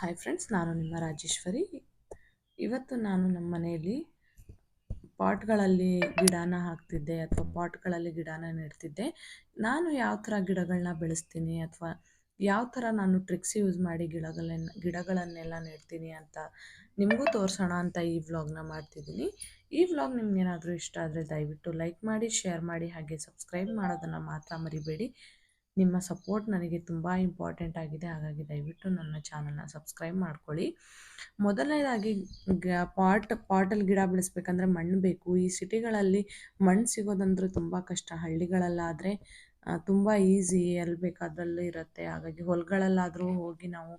Hi friends, ನಾನು ನಿಮ್ಮ ರಾಜೇಶ್ವರಿ. ಇವತ್ತು ನಾನು ನಮ್ಮ ಮನೆಯಲ್ಲಿ ಪಾಟ್ಗಳಲ್ಲಿ ಗಿಡನ ಹಾಕ್ತಿದ್ದೆ ಅಥವಾ ಪಾಟ್ಗಳಲ್ಲಿ ಗಿಡನ ನೆಡ್ತಿದ್ದೆ. ನಾನು ಯಾವ ಥರ ಗಿಡಗಳನ್ನ ಬೆಳೆಸ್ತೀನಿ ಅಥವಾ ಯಾವ ಥರ ನಾನು ಟ್ರಿಕ್ಸ್ ಯೂಸ್ ಮಾಡಿ ಗಿಡಗಳನ್ನೆಲ್ಲ ನೆಡ್ತೀನಿ ಅಂತ ನಿಮಗೂ ತೋರಿಸೋಣ ಅಂತ ಈ ವ್ಲಾಗ್ನ ಮಾಡ್ತಿದ್ದೀನಿ. ಈ ವ್ಲಾಗ್ ನಿಮ್ಗೇನಾದರೂ ಇಷ್ಟ ಆದರೆ ದಯವಿಟ್ಟು ಲೈಕ್ ಮಾಡಿ, ಶೇರ್ ಮಾಡಿ, ಹಾಗೆ ಸಬ್ಸ್ಕ್ರೈಬ್ ಮಾಡೋದನ್ನು ಮಾತ್ರ ಮರಿಬೇಡಿ. ನಿಮ್ಮ ಸಪೋರ್ಟ್ ನನಗೆ ತುಂಬ ಇಂಪಾರ್ಟೆಂಟ್ ಆಗಿದೆ. ಹಾಗಾಗಿ ದಯವಿಟ್ಟು ನನ್ನ ಚಾನಲ್ನ ಸಬ್ಸ್ಕ್ರೈಬ್ ಮಾಡ್ಕೊಳ್ಳಿ. ಮೊದಲನೇದಾಗಿ ಪಾಟಲ್ಲಿ ಗಿಡ ಬೆಳೆಸ್ಬೇಕಂದ್ರೆ ಮಣ್ಣು ಬೇಕು. ಈ ಸಿಟಿಗಳಲ್ಲಿ ಮಣ್ಣು ಸಿಗೋದಂದ್ರೆ ತುಂಬ ಕಷ್ಟ. ಹಳ್ಳಿಗಳಲ್ಲಾದರೆ ತುಂಬ ಈಸಿ, ಎಲ್ಲಿ ಬೇಕಾದಲ್ಲಿ ಇರುತ್ತೆ. ಹಾಗಾಗಿ ಹೊಲಗಳಲ್ಲಾದರೂ ಹೋಗಿ ನಾವು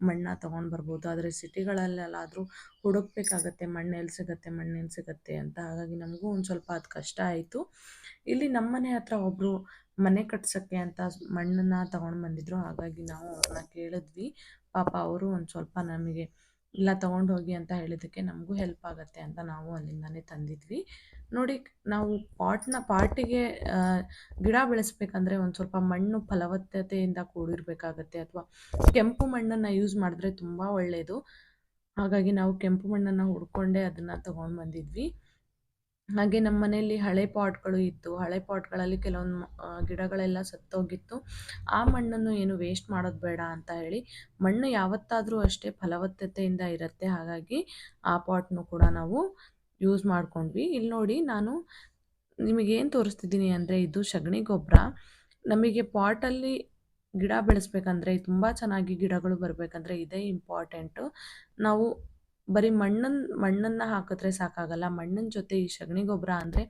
ಮಣ್ಣನ್ನ ತೊಗೊಂಡು ಬರ್ಬೋದು. ಆದರೆ ಸಿಟಿಗಳಲ್ಲೆಲ್ಲಾದರೂ ಹುಡುಕ್ಬೇಕಾಗತ್ತೆ, ಮಣ್ಣು ಎಲ್ಲಿ ಸಿಗುತ್ತೆ ಅಂತ. ಹಾಗಾಗಿ ನಮಗೂ ಒಂದು ಸ್ವಲ್ಪ ಅದು ಕಷ್ಟ ಆಯಿತು. ಇಲ್ಲಿ ನಮ್ಮ ಮನೆ ಹತ್ರ ಒಬ್ಬರು ಮನೆ ಕಟ್ಸೋಕ್ಕೆ ಅಂತ ಮಣ್ಣನ್ನು ತಗೊಂಡು ಬಂದಿದ್ರು. ಹಾಗಾಗಿ ನಾವು ಅವ್ರನ್ನ ಕೇಳಿದ್ವಿ. ಪಾಪ ಅವರು ಒಂದು ಸ್ವಲ್ಪ ನಮಗೆ ಇಲ್ಲ ತೊಗೊಂಡು ಹೋಗಿ ಅಂತ ಹೇಳಿದ್ದಕ್ಕೆ ನಮಗೂ ಹೆಲ್ಪ್ ಆಗುತ್ತೆ ಅಂತ ನಾವು ಅಲ್ಲಿಂದನೇ ತಂದಿದ್ವಿ. ನೋಡಿ, ನಾವು ಪಾಟಿಗೆ ಗಿಡ ಬೆಳೆಸ್ಬೇಕಂದ್ರೆ ಒಂದು ಸ್ವಲ್ಪ ಮಣ್ಣು ಫಲವತ್ತತೆಯಿಂದ ಕೂಡಿರಬೇಕಾಗತ್ತೆ, ಅಥವಾ ಕೆಂಪು ಮಣ್ಣನ್ನು ಯೂಸ್ ಮಾಡಿದ್ರೆ ತುಂಬ ಒಳ್ಳೆಯದು. ಹಾಗಾಗಿ ನಾವು ಕೆಂಪು ಮಣ್ಣನ್ನು ಹುಡ್ಕೊಂಡೇ ಅದನ್ನು ತೊಗೊಂಡು ಬಂದಿದ್ವಿ. ಹಾಗೆ ನಮ್ಮ ಮನೆಯಲ್ಲಿ ಹಳೆ ಪಾಟ್ಗಳು ಇತ್ತು. ಹಳೆ ಪಾಟ್ಗಳಲ್ಲಿ ಕೆಲವೊಂದು ಗಿಡಗಳೆಲ್ಲ ಸತ್ತೋಗಿತ್ತು. ಆ ಮಣ್ಣನ್ನು ಏನು ವೇಸ್ಟ್ ಮಾಡೋದು ಬೇಡ ಅಂತ ಹೇಳಿ, ಮಣ್ಣು ಯಾವತ್ತಾದರೂ ಅಷ್ಟೇ ಫಲವತ್ತತೆಯಿಂದ ಇರುತ್ತೆ. ಹಾಗಾಗಿ ಆ ಪಾಟ್ನು ಕೂಡ ನಾವು ಯೂಸ್ ಮಾಡ್ಕೊಂಡ್ವಿ. ಇಲ್ಲಿ ನೋಡಿ, ನಾನು ನಿಮಗೇನು ತೋರಿಸ್ತಿದ್ದೀನಿ ಅಂದರೆ ಇದು ಸಗಣಿ ಗೊಬ್ಬರ. ನಮಗೆ ಪಾಟಲ್ಲಿ ಗಿಡ ಬೆಳೆಸ್ಬೇಕಂದ್ರೆ, ತುಂಬ ಚೆನ್ನಾಗಿ ಗಿಡಗಳು ಬರಬೇಕಂದ್ರೆ ಇದೇ ಇಂಪಾರ್ಟೆಂಟು. ನಾವು ಬರೀ ಮಣ್ಣನ್ನು ಹಾಕಿದ್ರೆ ಸಾಕಾಗಲ್ಲ. ಮಣ್ಣಿನ ಜೊತೆ ಈ ಸಗಣಿ ಗೊಬ್ಬರ ಅಂದರೆ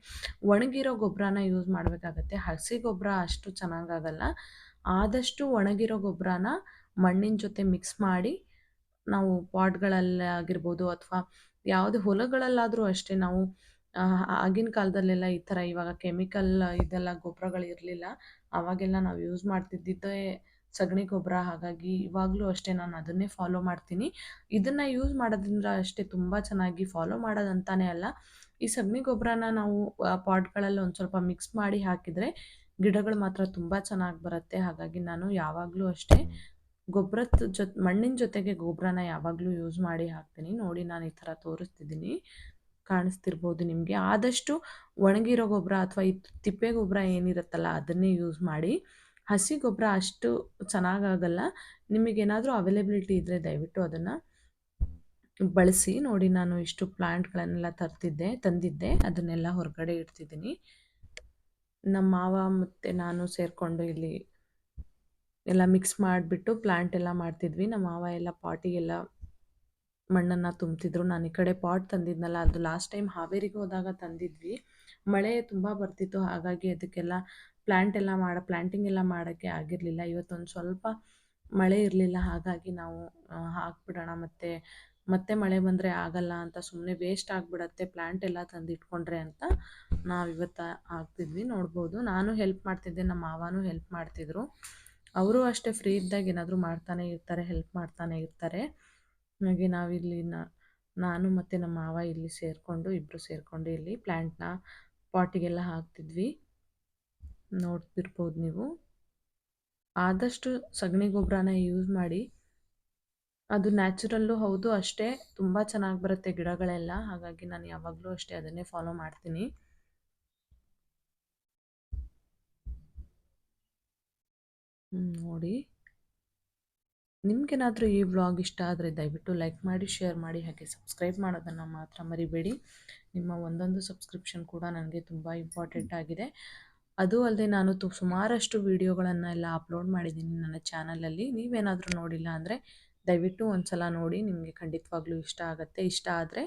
ಒಣಗಿರೋ ಗೊಬ್ಬರನ ಯೂಸ್ ಮಾಡಬೇಕಾಗತ್ತೆ. ಹಸಿ ಗೊಬ್ಬರ ಅಷ್ಟು ಚೆನ್ನಾಗಾಗಲ್ಲ. ಆದಷ್ಟು ಒಣಗಿರೋ ಗೊಬ್ಬರನ ಮಣ್ಣಿನ ಜೊತೆ ಮಿಕ್ಸ್ ಮಾಡಿ ನಾವು ಪಾಟ್ಗಳಲ್ಲಿ ಆಗಿರ್ಬೋದು, ಅಥವಾ ಯಾವುದೇ ಹೊಲಗಳಲ್ಲಾದರೂ ಅಷ್ಟೇ. ನಾವು ಆಗಿನ ಕಾಲದಲ್ಲೆಲ್ಲ ಈ ಥರ ಇವಾಗ ಕೆಮಿಕಲ್ ಇದೆಲ್ಲ ಗೊಬ್ಬರಗಳು ಇರಲಿಲ್ಲ. ಆವಾಗೆಲ್ಲ ನಾವು ಯೂಸ್ ಮಾಡ್ತಿದ್ದಿದ್ದೇ ಸಗಣಿ ಗೊಬ್ಬರ. ಹಾಗಾಗಿ ಇವಾಗಲೂ ಅಷ್ಟೇ ನಾನು ಅದನ್ನೇ ಫಾಲೋ ಮಾಡ್ತೀನಿ. ಇದನ್ನು ಯೂಸ್ ಮಾಡೋದ್ರಿಂದ ಅಷ್ಟೇ ತುಂಬ ಚೆನ್ನಾಗಿ ಫಾಲೋ ಮಾಡೋದಂತಾನೆ ಅಲ್ಲ, ಈ ಸಗಣಿ ಗೊಬ್ಬರನ ನಾವು ಪಾಟ್ಗಳಲ್ಲಿ ಒಂದು ಸ್ವಲ್ಪ ಮಿಕ್ಸ್ ಮಾಡಿ ಹಾಕಿದರೆ ಗಿಡಗಳು ಮಾತ್ರ ತುಂಬ ಚೆನ್ನಾಗಿ ಬರುತ್ತೆ. ಹಾಗಾಗಿ ನಾನು ಯಾವಾಗಲೂ ಅಷ್ಟೇ ಮಣ್ಣಿನ ಜೊತೆಗೆ ಗೊಬ್ಬರನ ಯಾವಾಗಲೂ ಯೂಸ್ ಮಾಡಿ ಹಾಕ್ತೀನಿ. ನೋಡಿ, ನಾನು ಈ ಥರ ತೋರಿಸ್ತಿದ್ದೀನಿ, ಕಾಣಿಸ್ತಿರ್ಬೋದು ನಿಮಗೆ. ಆದಷ್ಟು ಒಣಗಿರೋ ಗೊಬ್ಬರ ಅಥವಾ ಈ ತಿಪ್ಪೆ ಗೊಬ್ಬರ ಏನಿರುತ್ತಲ್ಲ ಅದನ್ನೇ ಯೂಸ್ ಮಾಡಿ. ಹಸಿ ಗೊಬ್ಬರ ಅಷ್ಟು ಚೆನ್ನಾಗಾಗಲ್ಲ. ನಿಮಗೇನಾದರೂ ಅವೈಲೇಬಿಲಿಟಿ ಇದ್ದರೆ ದಯವಿಟ್ಟು ಅದನ್ನು ಬಳಸಿ. ನೋಡಿ, ನಾನು ಇಷ್ಟು ಪ್ಲಾಂಟ್ಗಳನ್ನೆಲ್ಲ ತಂದಿದ್ದೆ, ಅದನ್ನೆಲ್ಲ ಹೊರಗಡೆ ಇಡ್ತಿದ್ದೀನಿ. ನಮ್ಮ ಮಾವ ಮತ್ತು ನಾನು ಸೇರಿಕೊಂಡು ಇಲ್ಲಿ ಎಲ್ಲ ಮಿಕ್ಸ್ ಮಾಡಿಬಿಟ್ಟು ಪ್ಲಾಂಟ್ ಎಲ್ಲ ಮಾಡ್ತಿದ್ವಿ. ನಮ್ಮ ಮಾವ ಎಲ್ಲ ಪಾಟಿಗೆಲ್ಲ ಮಣ್ಣನ್ನು ತುಂಬ್ತಿದ್ರು. ನಾನು ಈ ಕಡೆ ಪಾಟ್ ತಂದಿದ್ನಲ್ಲ, ಅದು ಲಾಸ್ಟ್ ಟೈಮ್ ಹಾವೇರಿಗೆ ಹೋದಾಗ ತಂದಿದ್ವಿ. ಮಳೆ ತುಂಬ ಬರ್ತಿತ್ತು. ಹಾಗಾಗಿ ಅದಕ್ಕೆಲ್ಲ ಪ್ಲ್ಯಾಂಟಿಂಗ್ ಎಲ್ಲ ಮಾಡೋಕ್ಕೆ ಆಗಿರಲಿಲ್ಲ. ಇವತ್ತೊಂದು ಸ್ವಲ್ಪ ಮಳೆ ಇರಲಿಲ್ಲ. ಹಾಗಾಗಿ ನಾವು ಹಾಕ್ಬಿಡೋಣ, ಮತ್ತೆ ಮಳೆ ಬಂದರೆ ಆಗಲ್ಲ ಅಂತ, ಸುಮ್ಮನೆ ವೇಸ್ಟ್ ಆಗಿಬಿಡತ್ತೆ ಪ್ಲ್ಯಾಂಟ್ ಎಲ್ಲ ತಂದಿಟ್ಕೊಂಡ್ರೆ ಅಂತ ನಾವಿವತ್ತು ಹಾಕ್ತಿದ್ವಿ. ನೋಡ್ಬೋದು, ನಾನು ಹೆಲ್ಪ್ ಮಾಡ್ತಿದ್ದೆ, ನಮ್ಮ ಮಾವನೂ ಹೆಲ್ಪ್ ಮಾಡ್ತಿದ್ರು. ಅವರು ಅಷ್ಟೇ ಫ್ರೀ ಇದ್ದಾಗ ಏನಾದರೂ ಮಾಡ್ತಾನೆ ಇರ್ತಾರೆ, ಹೆಲ್ಪ್ ಮಾಡ್ತಾನೆ ಇರ್ತಾರೆ. ಹಾಗೆ ನಾವಿಲ್ಲಿ ನಾನು ಮತ್ತು ನಮ್ಮ ಮಾವ ಇಲ್ಲಿ ಇಬ್ಬರು ಸೇರಿಕೊಂಡು ಇಲ್ಲಿ ಪ್ಲ್ಯಾಂಟ್ನ ಪಾಟಿಗೆಲ್ಲ ಹಾಕ್ತಿದ್ವಿ. ನೋಡ್ತಿರ್ಬೋದು ನೀವು. ಆದಷ್ಟು ಸಗಣಿ ಗೊಬ್ಬರನ ಯೂಸ್ ಮಾಡಿ. ಅದು ನ್ಯಾಚುರಲ್ಲು ಹೌದು, ಅಷ್ಟೇ ತುಂಬ ಚೆನ್ನಾಗಿ ಬರುತ್ತೆ ಗಿಡಗಳೆಲ್ಲ. ಹಾಗಾಗಿ ನಾನು ಯಾವಾಗಲೂ ಅಷ್ಟೇ ಅದನ್ನೇ ಫಾಲೋ ಮಾಡ್ತೀನಿ. ನೋಡಿ, ನಿಮಗೇನಾದರೂ ಈ ವ್ಲಾಗ್ ಇಷ್ಟ ಆದರೆ ದಯವಿಟ್ಟು ಲೈಕ್ ಮಾಡಿ, ಶೇರ್ ಮಾಡಿ, ಹಾಗೆ ಸಬ್ಸ್ಕ್ರೈಬ್ ಮಾಡೋದನ್ನು ಮಾತ್ರ ಮರಿಬೇಡಿ. ನಿಮ್ಮ ಒಂದೊಂದು ಸಬ್ಸ್ಕ್ರಿಪ್ಷನ್ ಕೂಡ ನನಗೆ ತುಂಬ ಇಂಪಾರ್ಟೆಂಟ್ ಆಗಿದೆ. ಅದು ಅಲ್ಲದೆ ನಾನು ಸುಮಾರಷ್ಟು ವೀಡಿಯೋಗಳನ್ನು ಎಲ್ಲ ಅಪ್ಲೋಡ್ ಮಾಡಿದ್ದೀನಿ ನನ್ನ ಚಾನಲಲ್ಲಿ. ನೀವೇನಾದರೂ ನೋಡಿಲ್ಲ ಅಂದರೆ ದಯವಿಟ್ಟು ಒಂದು ಸಲ ನೋಡಿ, ನಿಮಗೆ ಖಂಡಿತವಾಗ್ಲೂ ಇಷ್ಟ ಆಗುತ್ತೆ. ಇಷ್ಟ ಆದರೆ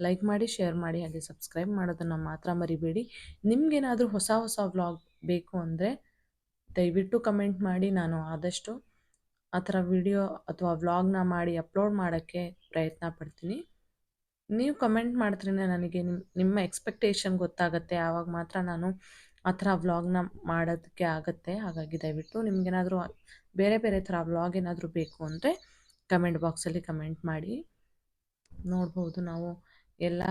ಲೈಕ್ ಮಾಡಿ, ಶೇರ್ ಮಾಡಿ, ಹಾಗೆ ಸಬ್ಸ್ಕ್ರೈಬ್ ಮಾಡೋದನ್ನು ಮಾತ್ರ ಮರಿಬೇಡಿ. ನಿಮಗೇನಾದರೂ ಹೊಸ ವ್ಲಾಗ್ ಬೇಕು ಅಂದರೆ ದಯವಿಟ್ಟು ಕಮೆಂಟ್ ಮಾಡಿ. ನಾನು ಆದಷ್ಟು ಆ ಥರ ವಿಡಿಯೋ ಅಥವಾ ವ್ಲಾಗ್ನ ಮಾಡಿ ಅಪ್ಲೋಡ್ ಮಾಡೋಕ್ಕೆ ಪ್ರಯತ್ನ ಪಡ್ತೀನಿ. ನೀವು ಕಮೆಂಟ್ ಮಾಡಿದ್ರೇ ನನಗೆ ನಿಮ್ಮ ಎಕ್ಸ್ಪೆಕ್ಟೇಷನ್ ಗೊತ್ತಾಗುತ್ತೆ. ಆವಾಗ ಮಾತ್ರ ನಾನು ಆ ಥರ ವ್ಲಾಗ್ನ ಮಾಡೋದಕ್ಕೆ ಆಗುತ್ತೆ. ಹಾಗಾಗಿ ದಯವಿಟ್ಟು ನಿಮಗೇನಾದರೂ ಬೇರೆ ಥರ ವ್ಲಾಗ್ ಏನಾದರೂ ಬೇಕು ಅಂದರೆ ಕಮೆಂಟ್ ಬಾಕ್ಸಲ್ಲಿ ಕಮೆಂಟ್ ಮಾಡಿ. ನೋಡ್ಬೋದು, ನಾವು ಎಲ್ಲ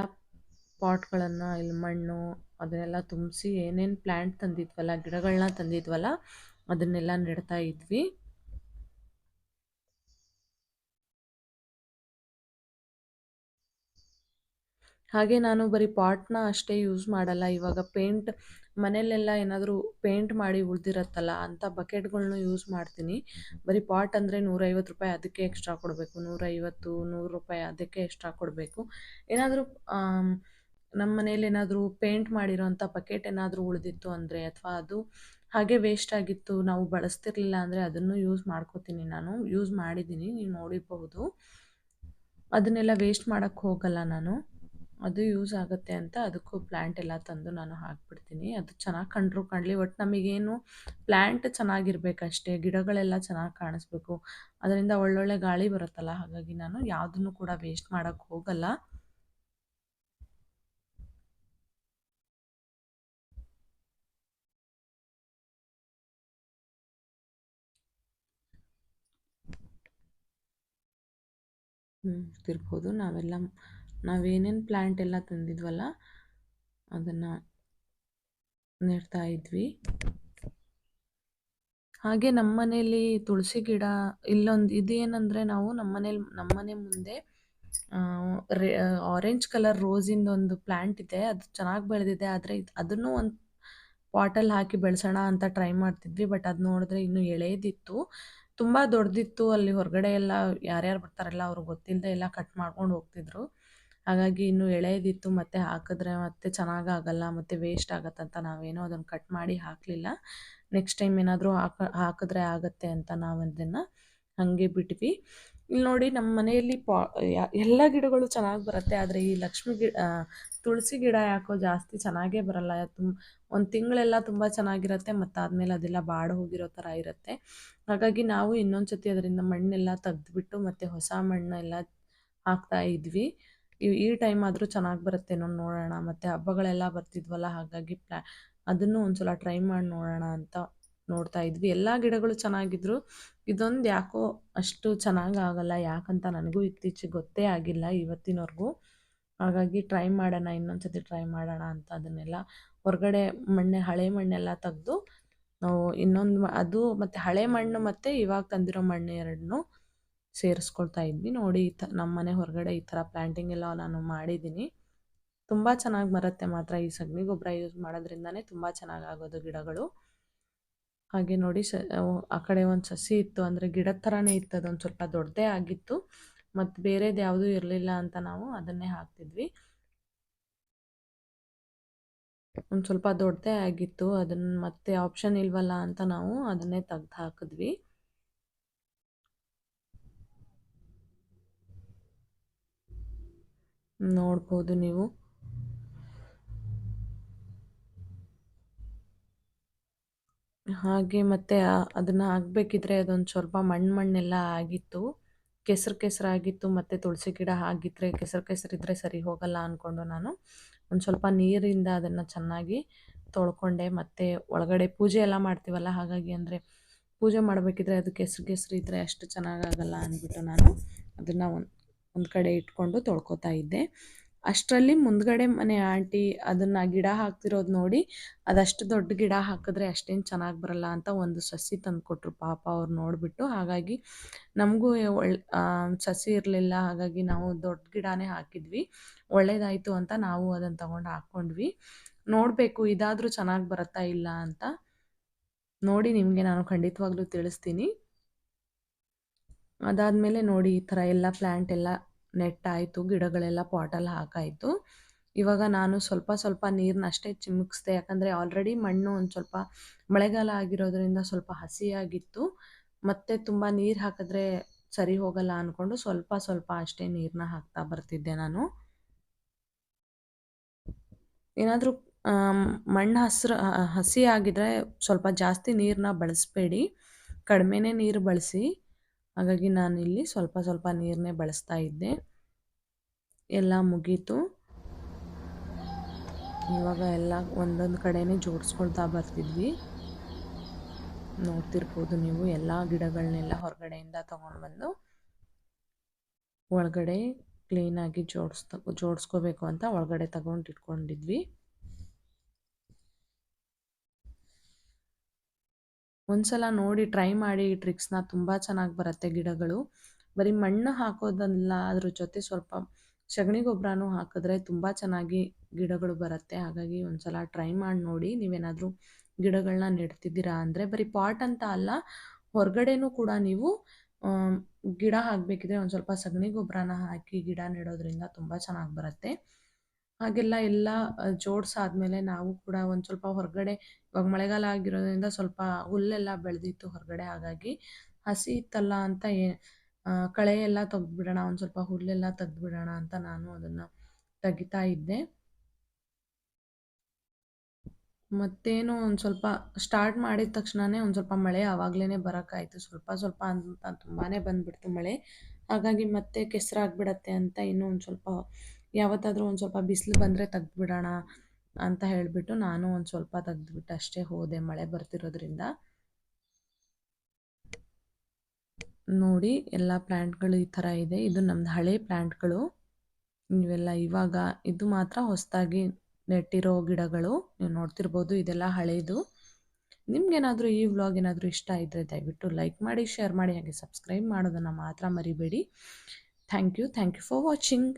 ಪಾಟ್ಗಳನ್ನು ಇಲ್ಲಿ ಮಣ್ಣು ಅದನ್ನೆಲ್ಲ ತುಂಬಿಸಿ ಏನೇನು ಪ್ಲ್ಯಾಂಟ್ ತಂದಿದ್ವಲ್ಲ, ಗಿಡಗಳನ್ನ ತಂದಿದ್ವಲ್ಲ, ಅದನ್ನೆಲ್ಲ ನೆಡ್ತಾ ಇದ್ವಿ. ಹಾಗೆ ನಾನು ಬರೀ ಪಾಟ್‌ನ ಅಷ್ಟೇ ಯೂಸ್ ಮಾಡಲ್ಲ. ಇವಾಗ ಮನೇಲೆಲ್ಲ ಏನಾದರೂ ಪೇಂಟ್ ಮಾಡಿ ಉಳ್ದಿರತ್ತಲ್ಲ, ಅಂಥ ಬಕೆಟ್‌ಗಳ್ನು ಯೂಸ್ ಮಾಡ್ತೀನಿ. ಬರೀ ಪಾಟ್ ಅಂದರೆ ₹150 ಅದಕ್ಕೆ ಎಕ್ಸ್ಟ್ರಾ ಕೊಡಬೇಕು. 150, ₹100 ಅದಕ್ಕೆ ಎಕ್ಸ್ಟ್ರಾ ಕೊಡಬೇಕು. ಏನಾದರೂ ನಮ್ಮ ಮನೇಲೇನಾದರೂ ಪೇಂಟ್ ಮಾಡಿರೋಂಥ ಬಕೆಟ್ ಏನಾದರೂ ಉಳಿದಿತ್ತು ಅಂದರೆ, ಅಥವಾ ಅದು ಹಾಗೆ ವೇಸ್ಟ್ ಆಗಿತ್ತು, ನಾವು ಬಳಸ್ತಿರ್ಲಿಲ್ಲ ಅಂದರೆ ಅದನ್ನು ಯೂಸ್ ಮಾಡ್ಕೋತೀನಿ ನಾನು. ಯೂಸ್ ಮಾಡಿದ್ದೀನಿ, ನೀವು ನೋಡಿರಬಹುದು. ಅದನ್ನೆಲ್ಲ ವೇಸ್ಟ್ ಮಾಡಕ್ಕೆ ಹೋಗಲ್ಲ ನಾನು. ಅದು ಯೂಸ್ ಆಗುತ್ತೆ ಅಂತ ಅದಕ್ಕೂ ಪ್ಲ್ಯಾಂಟ್ ಎಲ್ಲ ತಂದು ನಾನು ಹಾಕ್ಬಿಡ್ತೀನಿ. ಅದು ಚೆನ್ನಾಗಿ ಕಂಡ್ರೂ ಕಾಣಲಿ, ಒಟ್ಟು ನಮಗೇನು ಪ್ಲ್ಯಾಂಟ್ ಚೆನ್ನಾಗಿರ್ಬೇಕಷ್ಟೇ, ಗಿಡಗಳೆಲ್ಲ ಚೆನ್ನಾಗಿ ಕಾಣಿಸ್ಬೇಕು. ಅದರಿಂದ ಒಳ್ಳೊಳ್ಳೆ ಗಾಳಿ ಬರುತ್ತಲ್ಲ, ಹಾಗಾಗಿ ನಾನು ಯಾವುದನ್ನು ಕೂಡ ವೇಸ್ಟ್ ಮಾಡಕ್ಕೆ ಹೋಗಲ್ಲ. ಇರ್ಬೋದು ನಾವೇನೇನು ಪ್ಲ್ಯಾಂಟ್ ಎಲ್ಲ ತಂದಿದ್ವಲ್ಲ ಅದನ್ನು ನೆಡ್ತಾ ಇದ್ವಿ. ಹಾಗೆ ನಮ್ಮ ಮನೇಲಿ ತುಳಸಿ ಗಿಡ ಇದೇನಂದರೆ, ನಾವು ನಮ್ಮ ಮನೆ ಮುಂದೆ ಆರೆಂಜ್ ಕಲರ್ ರೋಸಿಂದ ಒಂದು ಪ್ಲ್ಯಾಂಟ್ ಇದೆ. ಅದು ಚೆನ್ನಾಗಿ ಬೆಳೆದಿದೆ. ಆದರೆ ಅದನ್ನು ಒಂದು ಪಾಟಲ್ಲಿ ಹಾಕಿ ಬೆಳೆಸೋಣ ಅಂತ ಟ್ರೈ ಮಾಡ್ತಿದ್ವಿ. ಬಟ್ ಅದು ನೋಡಿದ್ರೆ ಇನ್ನೂ ಎಳೆದಿತ್ತು, ತುಂಬ ದೊಡ್ಡದಿತ್ತು. ಅಲ್ಲಿ ಹೊರಗಡೆ ಎಲ್ಲ ಯಾರ್ಯಾರು ಬರ್ತಾರಲ್ಲ ಅವ್ರಿಗೆ ಗೊತ್ತಿಲ್ಲದೆ ಎಲ್ಲ ಕಟ್ ಮಾಡ್ಕೊಂಡು ಹೋಗ್ತಿದ್ರು. ಹಾಗಾಗಿ ಇನ್ನೂ ಎಳೆದಿತ್ತು, ಮತ್ತೆ ಹಾಕಿದ್ರೆ ಮತ್ತೆ ಚೆನ್ನಾಗಾಗಲ್ಲ, ಮತ್ತೆ ವೇಸ್ಟ್ ಆಗತ್ತಂತ ನಾವೇನೋ ಅದನ್ನು ಕಟ್ ಮಾಡಿ ಹಾಕಲಿಲ್ಲ. ನೆಕ್ಸ್ಟ್ ಟೈಮ್ ಏನಾದರೂ ಹಾಕಿದ್ರೆ ಆಗುತ್ತೆ ಅಂತ ನಾವು ಅದನ್ನು ಹಾಗೆ ಬಿಟ್ವಿ. ಇಲ್ಲಿ ನೋಡಿ, ನಮ್ಮ ಮನೆಯಲ್ಲಿ ಎಲ್ಲ ಗಿಡಗಳು ಚೆನ್ನಾಗಿ ಬರುತ್ತೆ. ಆದರೆ ಈ ತುಳಸಿ ಗಿಡ ಯಾಕೋ ಜಾಸ್ತಿ ಚೆನ್ನಾಗೇ ಬರಲ್ಲ. ಒಂದು ತಿಂಗಳೆಲ್ಲ ತುಂಬ ಚೆನ್ನಾಗಿರುತ್ತೆ, ಮತ್ತು ಆದಮೇಲೆ ಅದೆಲ್ಲ ಬಾಡಿ ಹೋಗಿರೋ ಥರ ಇರುತ್ತೆ. ಹಾಗಾಗಿ ನಾವು ಇನ್ನೊಂದು ಸತಿ ಅದರಿಂದ ಮಣ್ಣೆಲ್ಲ ತೆಗೆದ್ಬಿಟ್ಟು ಮತ್ತೆ ಹೊಸ ಮಣ್ಣೆಲ್ಲ ಹಾಕ್ತಾ ಇದ್ವಿ. ಈ ಟೈಮ್ ಆದರೂ ಚೆನ್ನಾಗಿ ಬರುತ್ತೇನೋ ನೋಡೋಣ. ಮತ್ತು ಹಬ್ಬಗಳೆಲ್ಲ ಬರ್ತಿದ್ವಲ್ಲ, ಹಾಗಾಗಿ ಅದನ್ನು ಒಂದ್ಸಲ ಟ್ರೈ ಮಾಡಿ ನೋಡೋಣ ಅಂತ ನೋಡ್ತಾ ಇದ್ವಿ. ಎಲ್ಲ ಗಿಡಗಳು ಚೆನ್ನಾಗಿದ್ರು, ಇದೊಂದು ಯಾಕೋ ಅಷ್ಟು ಚೆನ್ನಾಗಾಗಲ್ಲ. ಯಾಕಂತ ನನಗೂ ಇತ್ತೀಚೆಗೆ ಗೊತ್ತೇ ಆಗಿಲ್ಲ ಇವತ್ತಿನವರೆಗೂ. ಹಾಗಾಗಿ ಇನ್ನೊಂದ್ಸತಿ ಟ್ರೈ ಮಾಡೋಣ ಅಂತ ಅದನ್ನೆಲ್ಲ ಹೊರಗಡೆ ಹಳೆ ಮಣ್ಣೆಲ್ಲ ತೆಗೆದು ನಾವು ಅದು ಮತ್ತು ಹಳೆ ಮಣ್ಣು ಮತ್ತು ಇವಾಗ ತಂದಿರೋ ಮಣ್ಣು ಎರಡನ್ನೂ ಸೇರಿಸ್ಕೊಳ್ತಾ ಇದ್ವಿ. ನೋಡಿ, ನಮ್ಮ ಮನೆ ಹೊರಗಡೆ ಈ ಥರ ಪ್ಲ್ಯಾಂಟಿಂಗ್ ಎಲ್ಲ ನಾನು ಮಾಡಿದ್ದೀನಿ. ತುಂಬ ಚೆನ್ನಾಗಿ ಬರುತ್ತೆ ಮಾತ್ರ. ಈ ಸಗಣಿ ಗೊಬ್ಬರ ಯೂಸ್ ಮಾಡೋದ್ರಿಂದನೇ ತುಂಬ ಚೆನ್ನಾಗಾಗೋದು ಗಿಡಗಳು. ಹಾಗೆ ನೋಡಿ, ಆ ಕಡೆ ಒಂದು ಸಸಿ ಇತ್ತು, ಅಂದರೆ ಗಿಡದ ಥರನೇ ಇತ್ತು, ಅದೊಂದು ಸ್ವಲ್ಪ ದೊಡ್ಡದೇ ಆಗಿತ್ತು. ಮತ್ತು ಬೇರೆದು ಯಾವುದೂ ಇರಲಿಲ್ಲ ಅಂತ ನಾವು ಅದನ್ನೇ ಹಾಕ್ತಿದ್ವಿ. ಒಂದು ಸ್ವಲ್ಪ ದೊಡ್ಡದೇ ಆಗಿತ್ತು, ಅದನ್ನು ಮತ್ತೆ ಆಪ್ಷನ್ ಇಲ್ವಲ್ಲ ಅಂತ ನಾವು ಅದನ್ನೇ ತೆಗ್ದು ಹಾಕಿದ್ವಿ. ನೋಡ್ಬೋದು ನೀವು. ಹಾಗೆ ಮತ್ತೆ ಅದನ್ನು ಹಾಕಬೇಕಿದ್ರೆ ಅದೊಂದು ಸ್ವಲ್ಪ ಮಣ್ಣೆಲ್ಲ ಆಗಿತ್ತು, ಕೆಸರಾಗಿತ್ತು. ಮತ್ತು ತುಳಸಿ ಗಿಡ ಆಗಿದ್ದರೆ ಕೆಸರಿದ್ದರೆ ಸರಿ ಹೋಗಲ್ಲ ಅಂದ್ಕೊಂಡು ನಾನು ಒಂದು ಸ್ವಲ್ಪ ನೀರಿಂದ ಅದನ್ನು ಚೆನ್ನಾಗಿ ತೊಳ್ಕೊಂಡೆ. ಮತ್ತು ಒಳಗಡೆ ಪೂಜೆ ಎಲ್ಲ ಮಾಡ್ತೀವಲ್ಲ, ಹಾಗಾಗಿ ಅಂದರೆ ಪೂಜೆ ಮಾಡಬೇಕಿದ್ರೆ ಅದು ಕೆಸರಿದ್ದರೆ ಅಷ್ಟು ಚೆನ್ನಾಗಾಗಲ್ಲ ಅಂದ್ಬಿಟ್ಟು ನಾನು ಅದನ್ನು ಒಂದು ಕಡೆ ಇಟ್ಕೊಂಡು ತೊಳ್ಕೊತಾ ಇದ್ದೆ. ಅಷ್ಟರಲ್ಲಿ ಮುಂದ್ಗಡೆ ಮನೆ ಆಂಟಿ ಅದನ್ನು ಗಿಡ ಹಾಕ್ತಿರೋದು ನೋಡಿ, ಅದಷ್ಟು ದೊಡ್ಡ ಗಿಡ ಹಾಕಿದ್ರೆ ಅಷ್ಟೇನು ಚೆನ್ನಾಗಿ ಬರಲ್ಲ ಅಂತ ಒಂದು ಸಸಿ ತಂದುಕೊಟ್ರು ಪಾಪ ಅವ್ರು ನೋಡಿಬಿಟ್ಟು. ಹಾಗಾಗಿ ನಮಗೂ ಸಸಿ ಇರಲಿಲ್ಲ, ಹಾಗಾಗಿ ನಾವು ದೊಡ್ಡ ಗಿಡನೇ ಹಾಕಿದ್ವಿ. ಒಳ್ಳೇದಾಯಿತು ಅಂತ ನಾವು ಅದನ್ನು ತಗೊಂಡು ಹಾಕ್ಕೊಂಡ್ವಿ. ನೋಡಬೇಕು ಇದಾದರೂ ಚೆನ್ನಾಗಿ ಬರುತ್ತಾ ಇಲ್ಲ ಅಂತ ನೋಡಿ, ನಿಮಗೆ ನಾನು ಖಂಡಿತವಾಗ್ಲೂ ತಿಳಿಸ್ತೀನಿ. ಅದಾದಮೇಲೆ ನೋಡಿ, ಈ ಥರ ಎಲ್ಲ ಪ್ಲ್ಯಾಂಟ್ ಎಲ್ಲ ನೆಟ್ಟಾಯಿತು, ಗಿಡಗಳೆಲ್ಲ ಪಾಟಲ್ಲಿ ಹಾಕಾಯಿತು. ಇವಾಗ ನಾನು ಸ್ವಲ್ಪ ನೀರನ್ನ ಅಷ್ಟೇ ಚಿಮುಕಿಸ್ದೆ, ಯಾಕಂದರೆ ಆಲ್ರೆಡಿ ಮಣ್ಣು ಒಂದು ಸ್ವಲ್ಪ ಮಳೆಗಾಲ ಆಗಿರೋದ್ರಿಂದ ಸ್ವಲ್ಪ ಹಸಿಯಾಗಿತ್ತು. ಮತ್ತು ತುಂಬ ನೀರು ಹಾಕಿದ್ರೆ ಸರಿ ಹೋಗಲ್ಲ ಅಂದ್ಕೊಂಡು ಸ್ವಲ್ಪ ಅಷ್ಟೇ ನೀರನ್ನ ಹಾಕ್ತಾ ಬರ್ತಿದ್ದೆ ನಾನು. ಏನಾದರೂ ಮಣ್ಣು ಹಸಿ ಆಗಿದ್ರೆ ಸ್ವಲ್ಪ ಜಾಸ್ತಿ ನೀರನ್ನ ಬಳಸಬೇಡಿ, ಕಡಿಮೆನೇ ನೀರು ಬಳಸಿ. ಹಾಗಾಗಿ ನಾನಿಲ್ಲಿ ಸ್ವಲ್ಪ ನೀರನ್ನೇ ಬಳಸ್ತಾ ಇದ್ದೆ. ಎಲ್ಲ ಮುಗೀತು. ಇವಾಗ ಎಲ್ಲ ಒಂದೊಂದು ಕಡೆನೇ ಜೋಡಿಸ್ಕೊಳ್ತಾ ಬರ್ತಿದ್ವಿ. ನೋಡ್ತಿರ್ಬೋದು ನೀವು, ಎಲ್ಲ ಗಿಡಗಳನ್ನೆಲ್ಲ ಹೊರಗಡೆಯಿಂದ ತೊಗೊಂಡ್ಬಂದು ಒಳಗಡೆ ಕ್ಲೀನಾಗಿ ಜೋಡಿಸ್ಕೋಬೇಕು ಅಂತ ಒಳಗಡೆ ಇಟ್ಕೊಂಡಿದ್ವಿ. ಒಂದ್ಸಲ ನೋಡಿ ಟ್ರೈ ಮಾಡಿ ಈ ಟ್ರಿಕ್ಸ್ನ, ತುಂಬ ಚೆನ್ನಾಗಿ ಬರುತ್ತೆ ಗಿಡಗಳು. ಬರೀ ಮಣ್ಣು ಹಾಕೋದಲ್ಲ, ಅದ್ರ ಜೊತೆ ಸ್ವಲ್ಪ ಸಗಣಿ ಗೊಬ್ಬರನೂ ಹಾಕಿದ್ರೆ ತುಂಬ ಚೆನ್ನಾಗಿ ಗಿಡಗಳು ಬರುತ್ತೆ. ಹಾಗಾಗಿ ಒಂದ್ಸಲ ಟ್ರೈ ಮಾಡಿ ನೋಡಿ. ನೀವೇನಾದರೂ ಗಿಡಗಳನ್ನ ನೆಡ್ತಿದ್ದೀರಾ ಅಂದರೆ ಬರೀ ಪಾಟ್ ಅಂತ ಅಲ್ಲ, ಹೊರಗಡೆನೂ ಕೂಡ ನೀವು ಗಿಡ ಹಾಕಬೇಕಿದ್ರೆ ಒಂದು ಸ್ವಲ್ಪ ಸಗಣಿ ಗೊಬ್ಬರನ ಹಾಕಿ ಗಿಡ ನೆಡೋದ್ರಿಂದ ತುಂಬ ಚೆನ್ನಾಗಿ ಬರುತ್ತೆ. ಹಾಗೆಲ್ಲ ಜೋಡಿಸಾದ್ಮೇಲೆ ನಾವು ಕೂಡ ಒಂದು ಸ್ವಲ್ಪ ಹೊರಗಡೆ, ಇವಾಗ ಮಳೆಗಾಲ ಆಗಿರೋದ್ರಿಂದ ಸ್ವಲ್ಪ ಹುಲ್ಲೆಲ್ಲ ಬೆಳೆದಿತ್ತು ಹೊರಗಡೆ, ಹಾಗಾಗಿ ಹಸಿ ಇತ್ತಲ್ಲ ಅಂತ ಕಳೆ ಎಲ್ಲ ತೆಗ್ದುಬಿಡೋಣ, ಒಂದು ಸ್ವಲ್ಪ ಹುಲ್ಲೆಲ್ಲ ತೆಗ್ದುಬಿಡೋಣ ಅಂತ ನಾನು ಅದನ್ನು ತೆಗಿತಾ ಇದ್ದೆ. ಮತ್ತೇನು ಒಂದು ಸ್ವಲ್ಪ ಸ್ಟಾರ್ಟ್ ಮಾಡಿದ ತಕ್ಷಣವೇ ಒಂದು ಸ್ವಲ್ಪ ಮಳೆ ಆವಾಗಲೇ ಬರೋಕ್ಕಾಯ್ತು. ಸ್ವಲ್ಪ ಸ್ವಲ್ಪ ಅಂತ ತುಂಬಾ ಬಂದುಬಿಡ್ತು ಮಳೆ. ಹಾಗಾಗಿ ಮತ್ತೆ ಕೆಸರಾಗ್ಬಿಡತ್ತೆ ಅಂತ ಇನ್ನೂ ಒಂದು ಸ್ವಲ್ಪ ಯಾವತ್ತಾದರೂ ಒಂದು ಸ್ವಲ್ಪ ಬಿಸಿಲು ಬಂದರೆ ತೆಗ್ದುಬಿಡೋಣ ಅಂತ ಹೇಳಿಬಿಟ್ಟು ನಾನು ಒಂದು ಸ್ವಲ್ಪ ತೆಗ್ದುಬಿಟ್ಟು ಅಷ್ಟೇ ಹೋದೆ, ಮಳೆ ಬರ್ತಿರೋದ್ರಿಂದ. ನೋಡಿ ಎಲ್ಲ ಪ್ಲ್ಯಾಂಟ್ಗಳು ಈ ಥರ ಇದೆ. ಇದು ನಮ್ಮದು ಹಳೆ ಪ್ಲ್ಯಾಂಟ್ಗಳು. ಇವೆಲ್ಲ ಇವಾಗ ಇದು ಮಾತ್ರ ಹೊಸದಾಗಿ ನೆಟ್ಟಿರೋ ಗಿಡಗಳು. ನೀವು ನೋಡ್ತಿರ್ಬೋದು, ಇದೆಲ್ಲ ಹಳೇದು. ನಿಮ್ಗೇನಾದರೂ ಈ ವ್ಲಾಗ್ ಏನಾದರೂ ಇಷ್ಟ ಇದ್ದರೆ ದಯವಿಟ್ಟು ಲೈಕ್ ಮಾಡಿ, ಶೇರ್ ಮಾಡಿ, ಹಾಗೆ ಸಬ್ಸ್ಕ್ರೈಬ್ ಮಾಡೋದನ್ನು ಮಾತ್ರ ಮರಿಬೇಡಿ. Thank you for watching.